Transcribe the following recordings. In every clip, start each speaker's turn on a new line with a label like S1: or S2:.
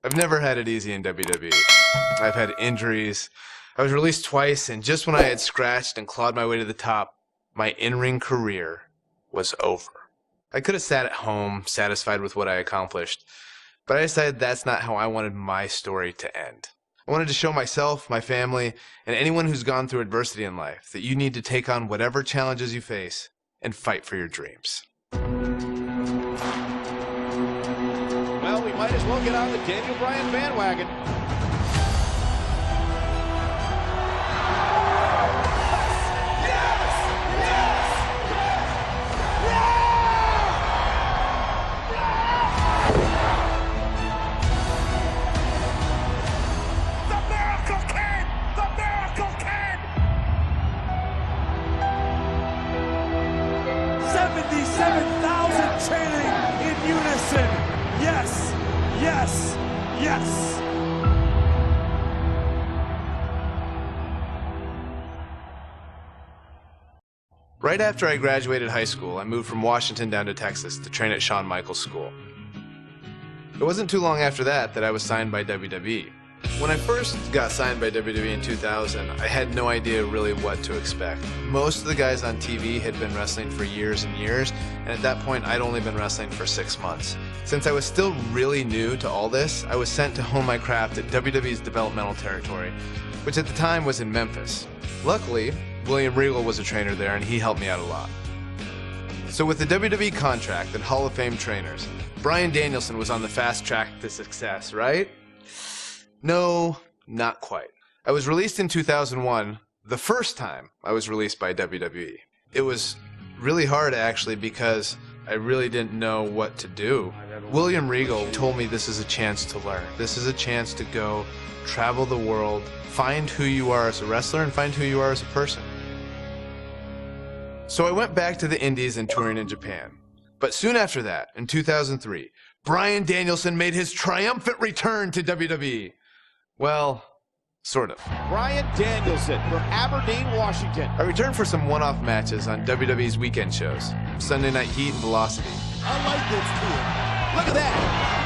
S1: I've never had it easy in WWE. I've had injuries. I was released twice, and just when I had scratched and clawed my way to the top, my in-ring career was over. I could have sat at home, satisfied with what I accomplished, but I decided that's not how I wanted my story to end. I wanted to show myself, my family, and anyone who's gone through adversity in life that you need to take on whatever challenges you face and fight for your dreams.
S2: Well, we might as well get on the Daniel Bryan bandwagon.
S3: The Miracle Kid! The Miracle Kid! 77,000 chanting in unison. Yes, yes, yes.
S1: Right after I graduated high school, I moved from Washington down to Texas to train at Shawn Michaels School. It wasn't too long after that I was signed by WWE. When I first got signed by WWE in 2000, I had no idea really what to expect. Most of the guys on TV had been wrestling for years and years, and at that point I'd only been wrestling for 6 months. Since I was still really new to all this, I was sent to hone my craft at WWE's developmental territory, which at the time was in Memphis. Luckily, William Regal was a trainer there, and he helped me out a lot. So with the WWE contract and Hall of Fame trainers, Bryan Danielson was on the fast track to success, right? No, not quite. I was released in 2001, the first time I was released by WWE. It was really hard actually because I really didn't know what to do. William Regal told me this is a chance to learn. This is a chance to go travel the world, find who you are as a wrestler and find who you are as a person. So I went back to the Indies and touring in Japan. But soon after that, in 2003, Bryan Danielson made his triumphant return to WWE. Well, sort of.
S2: Bryan Danielson from Aberdeen, Washington.
S1: I returned for some one-off matches on WWE's weekend shows, Sunday Night Heat and Velocity.
S2: I like this kid. Look at that.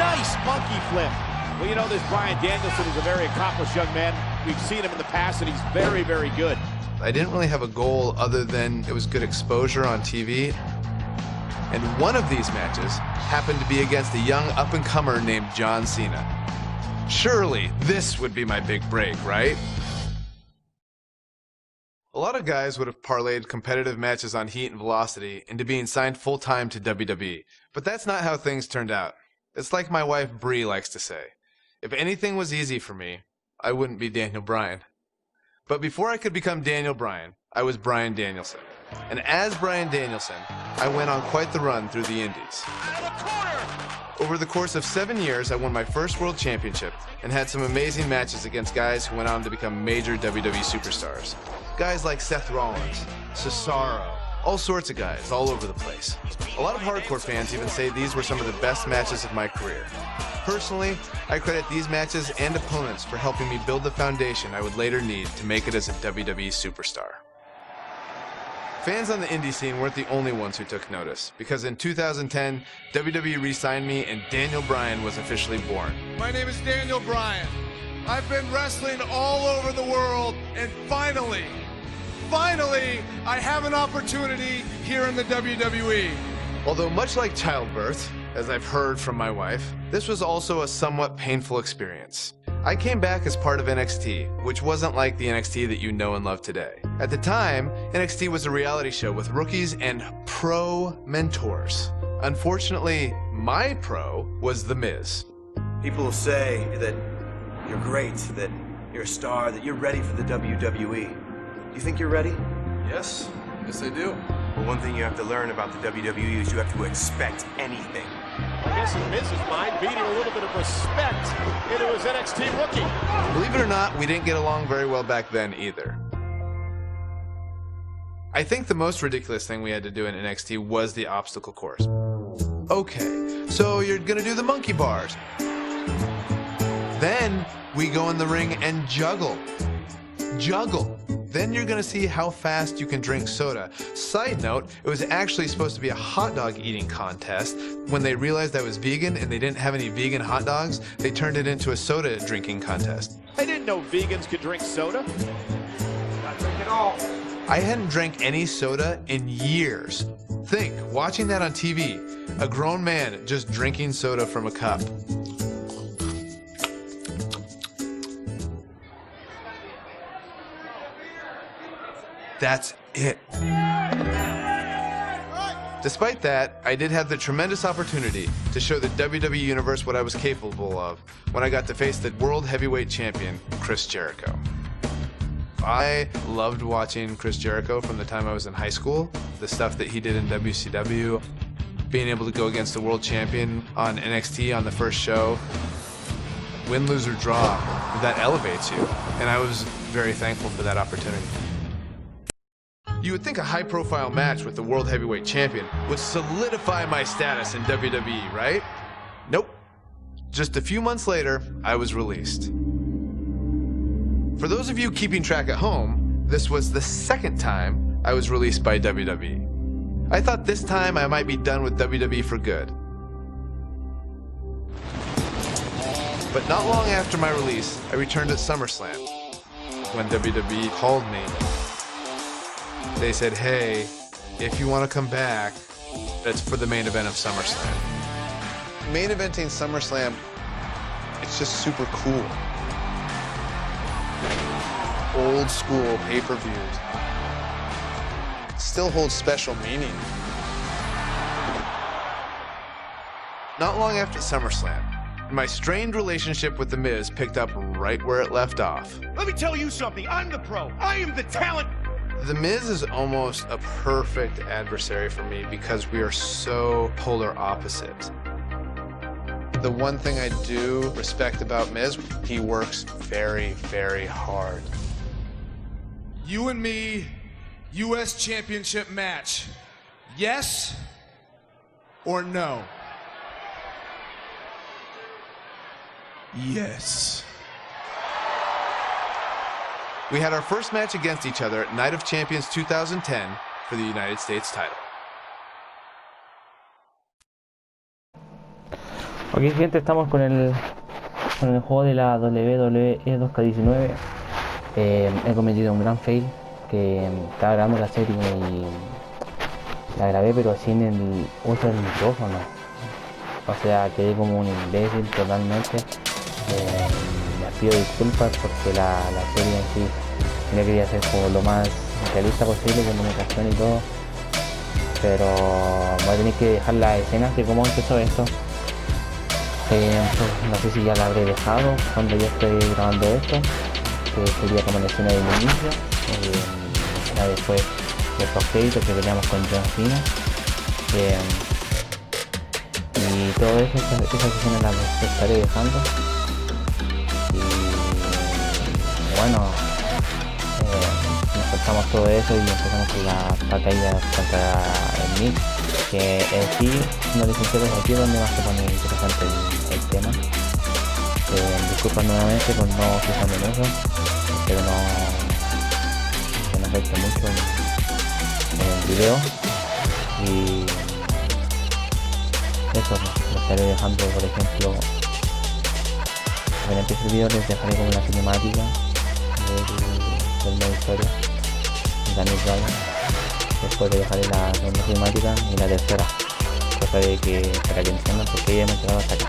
S2: Nice monkey flip. Well, you know, this Bryan Danielson is a very accomplished young man. We've seen him in the past, and he's very, very good.
S1: I didn't really have a goal other than it was good exposure on TV. And one of these matches happened to be against a young up-and-comer named John Cena. Surely this would be my big break, right? A lot of guys would have parlayed competitive matches on Heat and Velocity into being signed full-time to WWE, but that's not how things turned out. It's like my wife Bree likes to say, if anything was easy for me, I wouldn't be Daniel Bryan. But before I could become Daniel Bryan, I was Bryan Danielson. And as Bryan Danielson, I went on quite the run through the Indies. Over the course of 7 years, I won my first world championship and had some amazing matches against guys who went on to become major WWE superstars. Guys like Seth Rollins, Cesaro, all sorts of guys all over the place. A lot of hardcore fans even say these were some of the best matches of my career. Personally, I credit these matches and opponents for helping me build the foundation I would later need to make it as a WWE superstar. Fans on the indie scene weren't the only ones who took notice, because in 2010, WWE re-signed me and Daniel Bryan was officially born.
S4: My name is Daniel Bryan. I've been wrestling all over the world, and finally, I have an opportunity here in the WWE.
S1: Although much like childbirth, as I've heard from my wife, this was also a somewhat painful experience. I came back as part of NXT, which wasn't like the NXT that you know and love today. At the time, NXT was a reality show with rookies and pro mentors. Unfortunately, my pro was The Miz.
S5: People say that you're great, that you're a star, that you're ready for the WWE. Do you think you're ready?
S1: Yes I do.
S5: Well, one thing you have to learn about the WWE is you have to expect anything.
S2: I guess in Miz's mind, beating a little bit of respect into his NXT rookie.
S1: Believe it or not, we didn't get along very well back then either. I think the most ridiculous thing we had to do in NXT was the obstacle course. Okay, so you're gonna do the monkey bars. Then we go in the ring and juggle. Then you're gonna see how fast you can drink soda. Side note, it was actually supposed to be a hot dog eating contest. When they realized I was vegan and they didn't have any vegan hot dogs, they turned it into a soda drinking contest.
S2: I didn't know vegans could drink soda.
S3: Not drink at all.
S1: I hadn't drank any soda in years. Think, watching that on TV, a grown man just drinking soda from a cup. That's it. Despite that, I did have the tremendous opportunity to show the WWE Universe what I was capable of when I got to face the World Heavyweight Champion, Chris Jericho. I loved watching Chris Jericho from the time I was in high school, the stuff that he did in WCW, being able to go against the World Champion on NXT on the first show. Win, lose, or draw, that elevates you, and I was very thankful for that opportunity. You would think a high-profile match with the World Heavyweight Champion would solidify my status in WWE, right? Nope. Just a few months later, I was released. For those of you keeping track at home, this was the second time I was released by WWE. I thought this time I might be done with WWE for good. But not long after my release, I returned at SummerSlam. When WWE called me, they said, hey, if you want to come back, that's for the main event of SummerSlam. Main eventing SummerSlam, it's just super cool. Old school pay-per-views still holds special meaning. Not long after SummerSlam, my strained relationship with The Miz picked up right where it left off.
S3: Let me tell you something. I'm the pro. I am the talent.
S1: The Miz is almost a perfect adversary for me because we are so polar opposites. The one thing I do respect about Miz, he works very, very hard.
S4: You and me, U.S. Championship match. Yes or no? Yes.
S1: We had our first match against each other at Night of Champions 2010 for the United States title.
S6: Ok, gente, estamos con el juego de la WWE 2K19. He cometido un gran fail, que estaba grabando la serie y la grabé pero sin el uso del micrófono. O sea, quedé como un imbécil totalmente. Les pido disculpas porque la serie en sí yo quería hacer como lo más realista posible con comunicación y todo, pero voy a tener que dejar las escenas de cómo empezó esto. No sé si ya la habré dejado cuando yo estoy grabando esto, que sería como la escena del inicio, la después de los créditos que peleamos con John Cena, y todo eso, esas escenas las estaré dejando. Y bueno, nos saltamos todo eso y empezamos con la batalla contra el Nick, que en sí, no les sincero, aquí es donde más se pone interesante el tema. Disculpa nuevamente por no fijarme en eso, espero que no afecte mucho en el video. Y eso, lo estaré dejando, por ejemplo, cuando empiece el video les dejaré como una cinemática del modo historia, Daniel Bryan. Después le dejaré la segunda cinemática y la tercera, cosa de que para que entiendan por qué ya me he quedado hasta acá.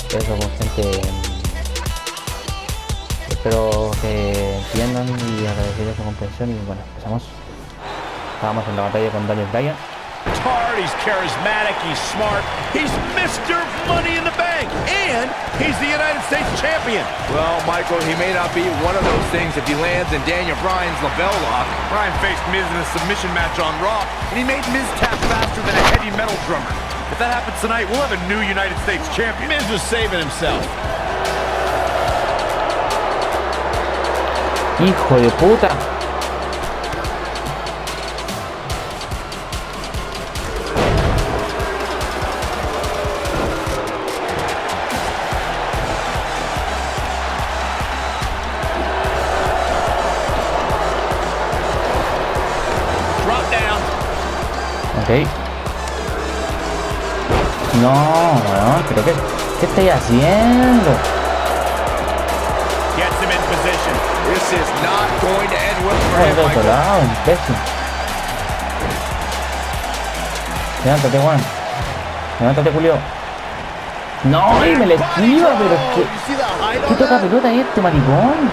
S6: Eso, pues, gente, espero que entiendan y agradecer su comprensión. Y bueno, empezamos. Estábamos en la batalla con Daniel Bryan.
S2: He's charismatic, he's smart, he's Mr. Money in the Bank, and he's the United States Champion.
S7: Well, Michael, he may not be one of those things if he lands in Daniel Bryan's label lock. Bryan faced Miz in a submission match on Raw, and he made Miz tap faster than a heavy metal drummer. If that happens tonight, we'll have a new United States Champion.
S2: Miz was saving himself.
S6: ¡Hijo de puta! Ok. No, weón, pero ¿qué estoy haciendo?
S2: Gets him in position.
S7: This is not going to end well for
S6: Ay,
S7: him,
S6: de otro
S7: Michael.
S6: lado, imbécil. Levántate, Juan. Levántate, Julio. No, y me le esquiva, pero es que...
S2: You see the height
S6: ¿Qué
S2: on
S6: toca
S2: that?
S6: pelota ahí este maricón?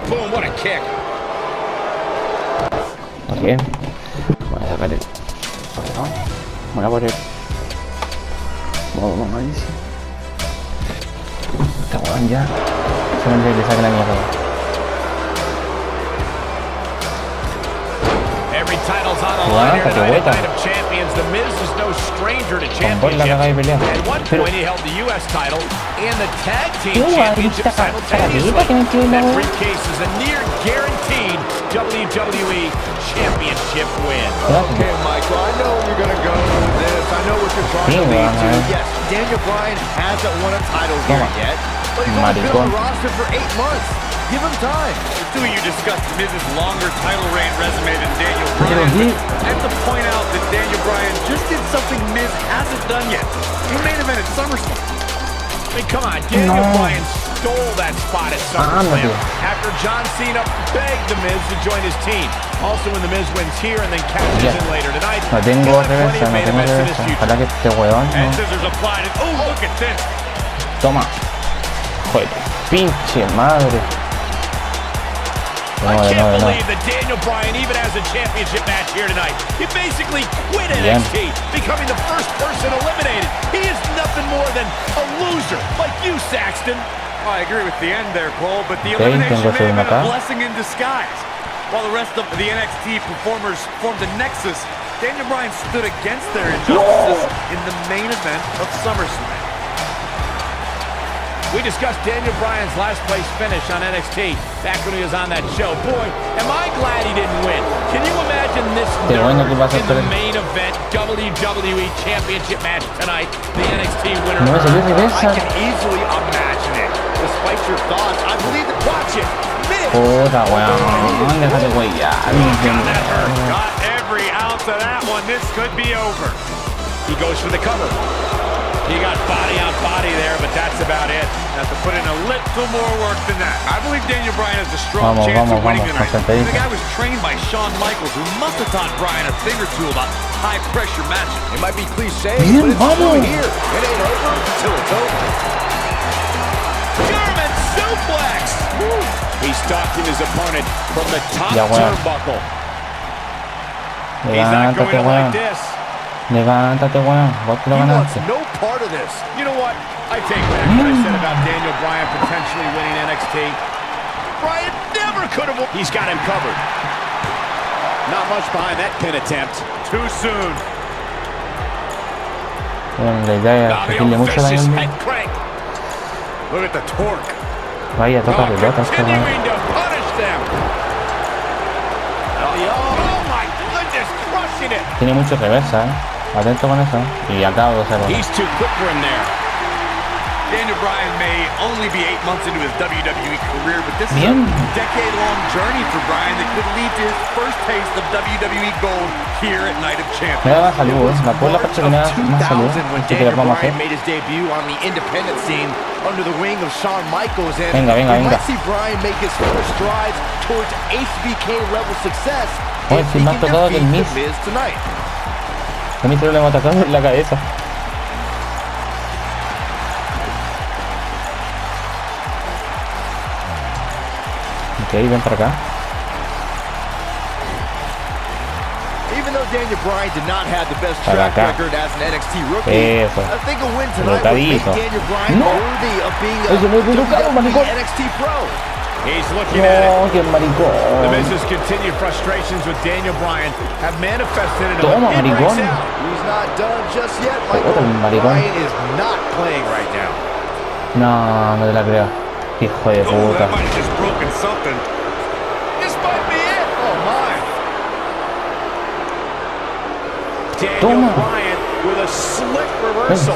S7: Boom, what a kick.
S6: Ok. Voy a sacar el... Bueno, voy a poner... Vamos a dice. Este weón ya. Solamente le saca la mierda.
S2: Every title's on the
S6: Wow,
S2: line here
S6: qué
S2: tonight at
S6: vuelta.
S2: Night of Champions. The Miz is no stranger to
S6: Con Bol la caga de pelea.
S2: championships. At one
S6: Pero...
S2: point, he held the U.S. title and the Tag Team
S6: ¿Qué guay?
S2: Championship
S6: Esta
S2: simultaneously.
S6: carita que me tiene,
S2: That
S6: weón.
S2: briefcase is a near guaranteed WWE Championship win.
S7: Okay, Michael, I know you're going to go with this. I know what you're trying to lead to. Yes, Daniel Bryan hasn't won a title here
S6: Toma.
S7: yet, but he's only been on
S6: Maricón.
S7: the roster for 8 months. Give him time. Do you discuss Miz's longer title reign resume than Daniel
S6: Pero
S7: Bryan?
S6: sí.
S7: I have to point out that Daniel Bryan just did something Miz hasn't done yet. He main evented SummerSlam.
S2: I mean, come on, Daniel
S6: No.
S2: Bryan stole that spot at SummerSlam
S6: Ándale.
S2: after John Cena begged The Miz to join his team. Also, when The Miz wins here and then cashes
S6: Ya.
S2: in later tonight,
S6: No tengo
S2: he'll have plenty
S6: reversa,
S2: of
S6: no
S2: main
S6: tengo
S2: events in his
S6: reversa.
S2: future.
S6: Ojalá que este weón
S2: And
S6: no...
S2: scissors applied. And oh, look at this.
S6: Toma. Joder, pinche madre.
S2: I
S6: No,
S2: can't
S6: no, no.
S2: believe that Daniel Bryan even has a championship match here tonight. He basically quit
S6: Bien.
S2: NXT, becoming the first person eliminated. He is nothing more than a loser, like you, Saxton.
S7: Well, I agree with the end there, Cole, but the
S6: Ok,
S7: elimination
S6: tengo
S7: may have been
S6: segunda
S7: a
S6: acá.
S7: blessing in disguise. While the rest of the NXT performers formed a nexus, Daniel Bryan stood against their injustices in the main event of SummerSlam.
S2: We discussed Daniel Bryan's last place finish on NXT back when he was on that show. Boy, am I glad he didn't win. Can you imagine this
S6: Qué bueno que vas a
S2: in the
S6: hacer.
S2: main event WWE Championship match tonight? The NXT winner.
S6: No me salió reversa.
S7: I can easily imagine it. Despite your thoughts, I believe that. Watch it. Miz.
S6: Puta weón, déjate huellar.
S2: God, that hurt. Got every ounce of that one. This could be over. He goes for the cover. He got body on body there, but that's about it.
S7: Have to put in a little more work than that. I believe Daniel Bryan has a strong
S6: Vamos,
S7: chance
S6: vamos,
S7: of winning
S6: vamos,
S7: tonight.
S6: concentradito.
S7: The guy was trained by Shawn Michaels, who must have taught Bryan a thing or two about high-pressure matches.
S5: It might be cliche,
S6: Bien,
S5: but it's true
S6: vamos.
S5: here. It ain't over till it's over.
S2: German suplex. He stalked his opponent from the top
S6: Ya, weón.
S2: turnbuckle. He's not going
S6: Levántate
S2: to like
S6: weón.
S2: this.
S6: Levántate weón. Vos te lo
S2: He wants
S6: ganaste.
S2: no part of this. You know what? I take back what I said about Daniel Bryan potentially winning NXT. Bryan never could have won. He's got him covered. Not much behind that pin attempt.
S7: Too soon.
S6: Bueno, la idea es
S2: Now the
S6: hacerle mucho daño
S2: vicious
S6: al
S2: head
S6: mismo.
S2: crank.
S7: Look at the torque.
S6: Vaya, toca pelota este weón.
S2: Continuing to punish them. Oh my goodness, crushing it.
S6: Tiene mucho reversa, atento con eso. Y acabo de hacerlo.
S2: He's too quick for him there.
S7: Daniel Bryan may only be 8 months into his WWE career, but this
S6: Bien.
S7: is a decade-long journey for Bryan that could lead to his first taste of WWE gold here at Night of
S6: Me
S7: Champions.
S6: da más salud, la puedo la parte que me da más salud.
S5: When
S6: Así que
S5: Daniel
S6: la vamos a hacer.
S5: Bryan made his debut on the independent scene under the wing of Shawn Michaels, and
S6: Venga, venga,
S5: we
S6: venga.
S5: might see Bryan make his first strides towards HBK level success
S6: Oye,
S5: if
S6: si
S5: he
S6: me
S5: can
S6: has tocado que el
S5: defeat
S6: Miz.
S5: The Miz tonight.
S6: A mí solo le hemos atacado en la cabeza. Ok, ven para acá.
S5: Even though Daniel Bryan did not have the best
S6: Para
S5: track
S6: acá.
S5: record as an NXT rookie,
S6: Eso.
S5: I think a win tonight would make
S6: Colocadito.
S5: Daniel Bryan
S6: No.
S5: worthy of being a
S6: Eso no es colocado,
S5: WWE
S6: maricón.
S5: NXT Pro.
S2: He's looking at it.
S6: No, qué
S2: The
S6: maricón.
S2: Miz's continued frustrations with Daniel Bryan have manifested in
S6: Toma,
S2: a
S6: maricón.
S5: He's not done just yet, Michael.
S6: Otro maricón.
S5: Bryan is not playing right now.
S6: No, no te la creo. Hijo de
S7: Oh,
S6: puta.
S7: that might have just broken something.
S2: This might be it.
S5: Oh my.
S2: Daniel
S6: Toma.
S2: Bryan with a slick reversal.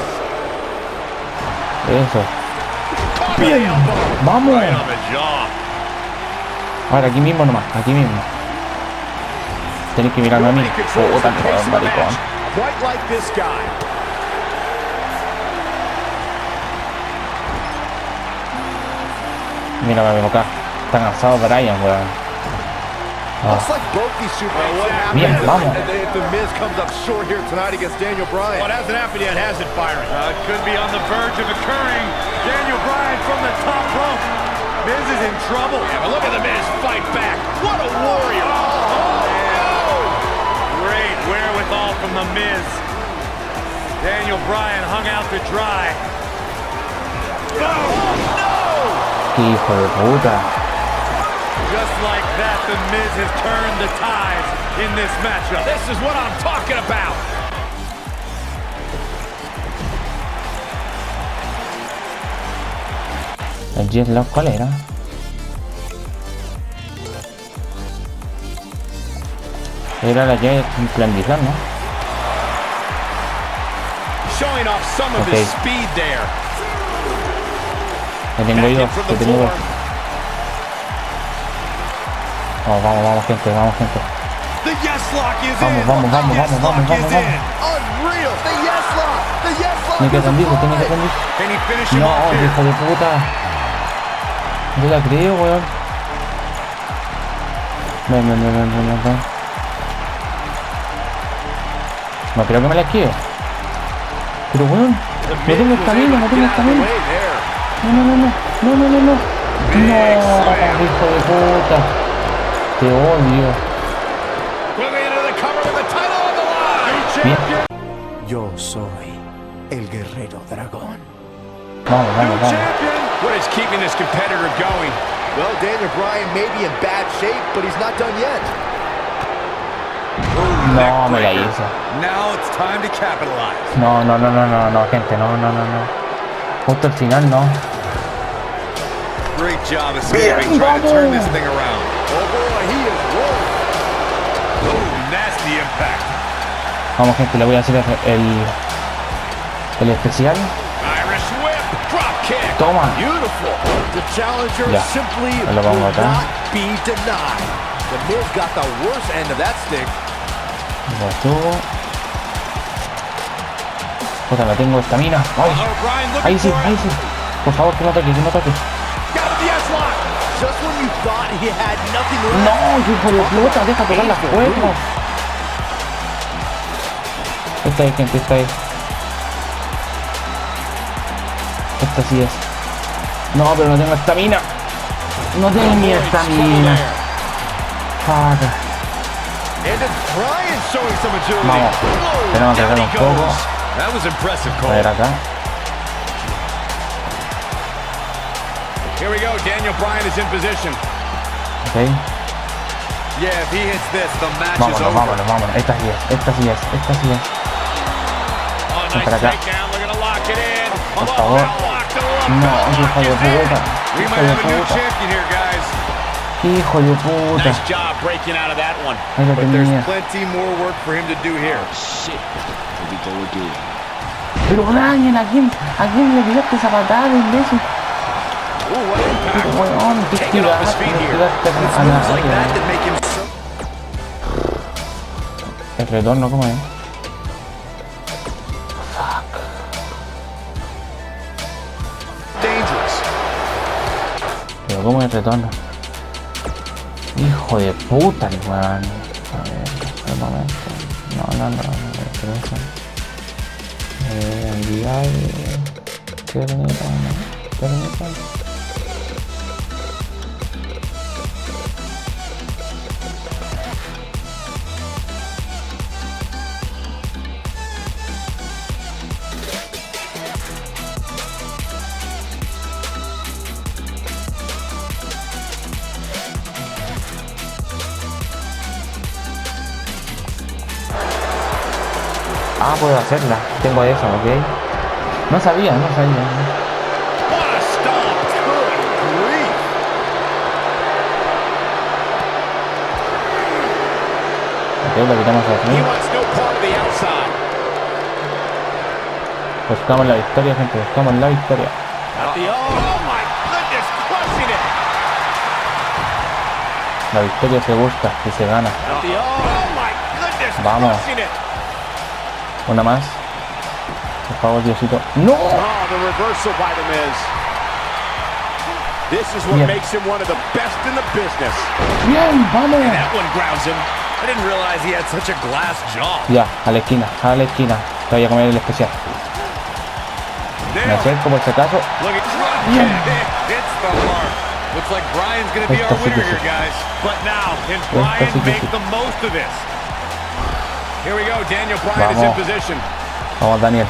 S6: Eso.
S2: Caught the elbow.
S6: Vamos.
S7: Right on the jaw.
S6: Ahora aquí mismo nomás, aquí mismo. Tenés que mirarme a mí. Oh, tan maricón.
S2: Quite like this guy.
S6: Mírame acá. Está cansado Bryan, weón.
S7: Looks like both these superstars.
S6: Bien, vamos.
S7: If the Miz comes up short here tonight against Daniel Bryan.
S2: Well, it hasn't happened yet, has it, Byron?
S3: It could be on the verge of occurring. Daniel Bryan from the top rope. Miz is in trouble.
S2: Yeah, but look at the Miz fight back. What a warrior.
S3: Great wherewithal from the Miz. Daniel Bryan hung out to dry.
S6: Hijo de puta.
S3: Just like that, the Miz has turned the tides in this matchup.
S2: This is what I'm talking about.
S6: El Jetlock, ¿cuál era? Era la llave implantar, ¿no?
S2: Showing off some of his speed there.
S6: Que tengo yo, que tengo yo. Vamos, vamos, vamos, gente, vamos, gente.
S3: The yes lock is
S6: Vamos,
S3: in.
S6: vamos, vamos,
S3: The yes
S6: vamos,
S3: lock
S6: vamos,
S3: is
S6: vamos,
S3: in.
S6: vamos.
S7: Unreal. The yes lock. The yes lock.
S6: Tiene que rendirse, tiene que rendir.
S3: Can he finish him
S6: No,
S3: off here?
S6: hijo de puta. Yo la creo, weón. Ven, ven, ven, ven, ven, ven. No creo que me la esquive. Pero weón, no tengo estamina, no tengo estamina. No, no, no, no, no, no, no, no. No, hijo de puta. Te odio.
S2: Moving into the cover with the title on the line.
S6: Bien.
S8: Yo soy el guerrero dragón.
S6: Vamos, vamos, vamos.
S2: What is keeping this competitor going?
S7: Well, Daniel Bryan may be in bad shape, but he's not done yet.
S6: No, me la hice.
S3: Now it's time to capitalize.
S6: No, no, no, no, no, no, gente, no, no, no, no. Justo al final, no.
S3: Great job escaping, trying to turn this thing around.
S7: Oh boy, he is rolling.
S3: Oh, nasty impact.
S6: Vamos, gente, le voy a hacer el especial.
S2: Irish whip, drop kick.
S6: Toma.
S7: Beautiful. The challenger
S6: Ya.
S7: simply
S6: Me lo pongo
S7: will
S6: acá.
S7: not be denied. The Miz got the worst end of that stick.
S6: Lo subo. Puta, no tengo estamina. Ay, ahí sí, ahí sí. Por favor, que no toque, que no toque.
S2: Got the yes lock.
S7: Just when you thought he had nothing left.
S6: No, hijo de puta, deja tocar las cuerdas. Esta es, gente, esta es. Esta sí es. No, pero no tengo estamina. No tengo ni estamina. Fuck.
S7: And it's Bryan showing some agility.
S6: Vamos. Tenemos que hacer un poco.
S3: That was impressive,
S6: A
S3: Cole.
S6: ver acá.
S2: Here we go. Daniel Bryan is in position.
S6: Ok.
S3: Yeah, if he hits this, the match is
S6: Vámonos,
S3: over.
S6: vámonos, vámonos. Esta sí es, esta sí es, esta sí es.
S2: Oh, nice
S6: Para acá.
S2: takedown. Looking to lock it in.
S6: Por favor. No, hijo de puta.
S3: We
S6: Hijo
S3: might
S6: de
S3: have a new
S6: puta.
S3: champion here, guys.
S6: Hijo de puta.
S2: Nice job breaking out of that one.
S6: Ahí lo
S3: But there's
S6: tenía.
S3: plenty more work for him to do here.
S6: Pero Bryan, ¿a quién le tiraste esa patada, imbécil?
S3: Ooh, what impact.
S6: Pero weón, ¿qué
S3: Taking off his feet here.
S6: tiraste
S3: It's
S6: a
S3: moves like
S6: la...
S3: that that make him so...
S6: El retorno, ¿cómo es?
S3: dangerous.
S6: Pero ¿cómo es el retorno? Hijo de puta, el weón. A ver, un momento. No, me interesa. Enviar... ¿Qué permita? Ah, puedo hacerla. Tengo eso, ¿ok? No sabía.
S2: What a stomp.
S7: Good grief.
S6: Ok, lo quitamos
S2: He
S6: aquí.
S2: wants no part of the outside.
S6: Buscamos la victoria, gente. Buscamos la victoria.
S2: Oh my goodness, crushing it.
S6: La victoria se busca y se gana. Vamos. Una más. Por favor, Diosito. ¡No!
S2: This is what makes him one of the best in the business.
S6: Bien, vamos.
S7: That one grounds him. I didn't realize he had such a glass jaw.
S6: Ya, a la esquina, a la esquina. Te voy a comer el especial. Me acerco por si acaso. Bien.
S7: Hits the mark. Looks like Bryan's going to be our winner here, guys. But now, can Bryan make the most of this?
S2: Here we go. Daniel Bryan is in position.
S6: Vamos, Daniel.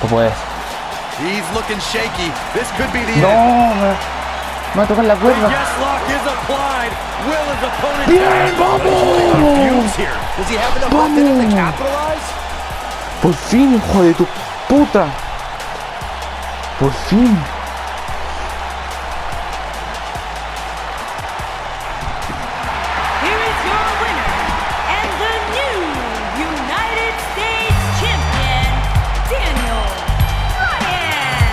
S6: Tú puedes.
S7: He's looking shaky. This could be the
S6: No,
S7: end.
S6: me va a tocar la cuerda.
S7: Yes, lock is applied. Will his opponent
S6: Bien, vamos.
S7: here? Does he have enough left in him to capitalize?
S6: Por fin, hijo de tu puta. Por fin.
S9: Here is your winner and the new United States Champion, Daniel Bryan.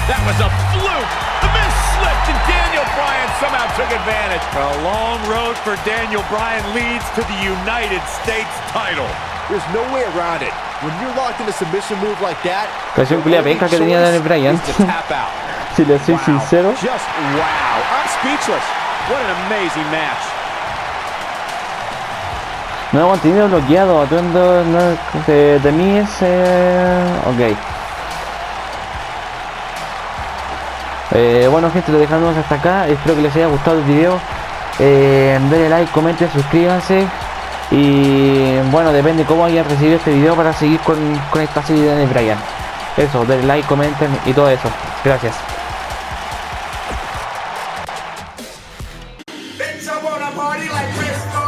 S2: That was a fluke. The Miz slipped and Daniel Bryan somehow took advantage.
S3: A long road for Daniel Bryan leads to the United States title.
S2: There's no way around it. When you're locked in a submission move like that,
S6: Presión culia penca que tenía Daniel Bryan. Si le soy sincero.
S2: Just wow. I'm speechless. What an amazing match.
S6: No hemos tenido bloqueado. Atuendo de mí es... ok. Bueno, gente, lo dejamos hasta acá. Espero que les haya gustado el video. Denle like, comenten, suscríbanse. Y bueno, depende cómo hayan recibido este video para seguir con esta serie de Daniel Bryan. Eso, denle like, comenten y todo eso. Gracias.
S10: Bitch, I wanna party like Crystal.